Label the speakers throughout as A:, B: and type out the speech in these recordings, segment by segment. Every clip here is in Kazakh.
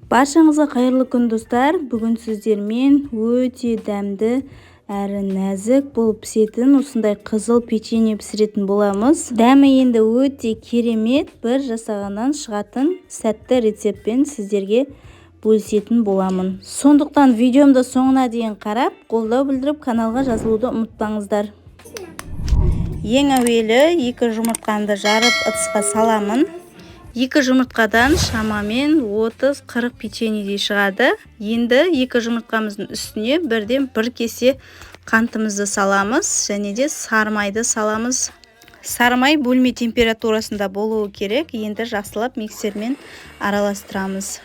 A: Баршаңызға қайырлы күн достар. Бүгін сіздермен өте дәмді әрі нәзік болып пісетін осындай қызыл печенье пісіретін боламыз. Дәмі енді өте керемет, бір жасағаннан шығатын сәтті рецептпен сіздерге бөлісетін боламын. Сондықтан видеомды соңына дейін қарап, қолдау білдіріп каналға жазылуды ұмытпаңыздар. Ең әуелі 2 жұмыртқамды жарып ыдысқа саламын. 2 жұмыртқадан шамамен 30-40 печеньедей шығады. Енді 2 жұмыртқамыздың үстіне бірден 1 кесе қантымызды саламыз және де сарымайды саламыз. Сарымай бөлме температурасында болуы керек. Енді жақсылап миксермен араластырамыз.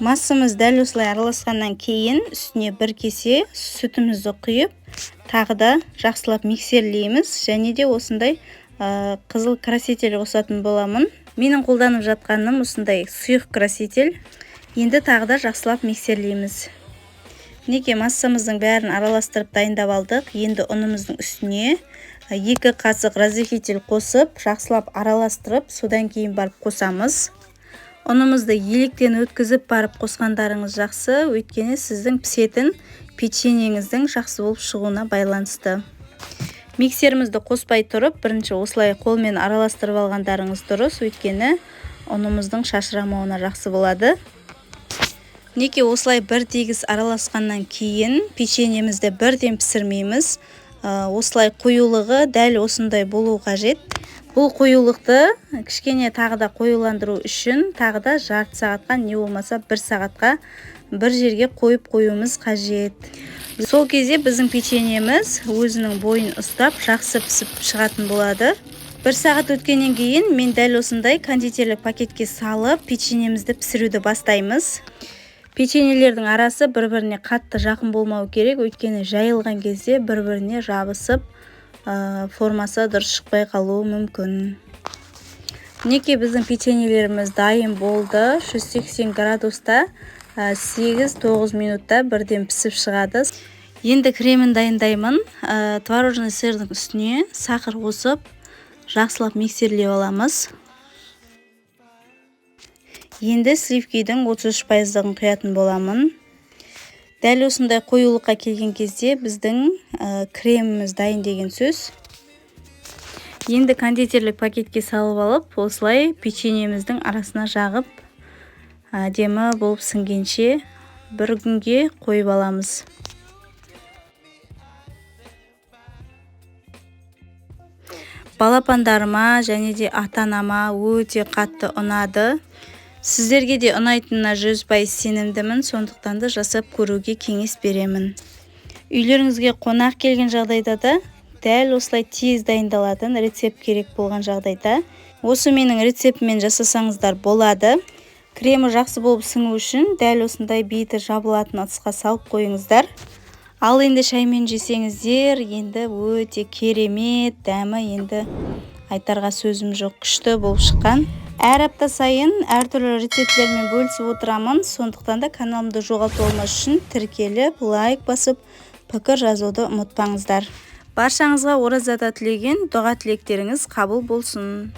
A: Массамыз дәл осылай араласқаннан кейін үстіне 1 кесе сүтімізді құйып, тағы да жақсылап миксерлейміз және де осындай қызыл краситель қосатын боламын. Менің қолданып жатқаным осындай сұйық краситель. Енді тағы да жақсылап миксерлейміз. Неге массамыздың бәрін араластырып дайындап алдық. Енді ұнымыздың үстіне 2 қасық разрыхитель қосып, жақсылап араластырып, содан кейін барып қосамыз. Ұнымызды електен өткізіп барып қосқандарыңыз жақсы, өйткені сіздің пісетін печеньеңіздің жақсы болып шығуына байланысты. Миксерімізді қоспай тұрып, бірінші осылай қолмен араластырып алғандарыңыз дұрыс, өйткені ұнымыздың шашырамауына жақсы болады. Неге осылай бір тегіс араласқаннан кейін печеньемізді бірден пісірмейміз. Осылай қоюлығы дәл осындай болу қажет. Бұл қоюлықты кішкене тағы да қоюландыру үшін тағы да жарты сағатқа, не болмаса 1 сағатқа бір жерге қойып қоюымыз қажет. Сол кезде біздің печеньеміз өзінің бойын ұстап, жақсы пісіп шығатын болады. 1 сағат өткеннен кейін мен дәл осындай кондитерлік пакетке салып, печеньемізді пісіруді бастаймыз. Печеньелердің арасы бір-біріне қатты жақын болмау керек, өйткені жайылған кезде бір-біріне жабысып, формасы дұрыс шықпай қалуы мүмкін. Неге біздің печеньелеріміз дайын болды. 180 градуста 8-9 минутта бірден пісіп шығады. Енді кремін дайындаймын. Творожный сырдың үстіне сахар қосып, жақсылап миксерлеп аламыз. Енді сливкидің 33%-ын құятын боламын. Дәл осындай қоюлыққа келген кезде біздің креміміз дайын деген сөз. Енді кондитерлік пакетке салып алып, осылай печеньеміздің арасына жағып, әдемі болып сіңгенше 1 күнге қойып аламыз. Балапандарыма және де ата-анама өте қатты ұнады. Сіздерге де ұнайтынына 100% сенімдімін, сондықтан да жасап көруге кеңес беремін. Үйлеріңізге қонақ келген жағдайда да дәл осылай тез дайындалатын рецепт керек болған жағдайда осы менің рецептіммен жасасаңыздар болады. Кремі жақсы болып сіңу үшін дәл осындай беті жабылатын ыдысқа салып қойыңыздар. Ал енді шаймен жесеңіздер, енді өте керемет, дәмі енді айтарға сөзім жоқ, күшті болып шыққан. Әр апта сайын әртүрлі рецепттермен бөлісіп отырамын, сондықтан да каналымды жоғалтпау болмас үшін тіркеліп, лайк басып, пікір жазуды ұмытпаңыздар. Баршаңызға оразада тілеген дұға тілектеріңіз қабыл болсын.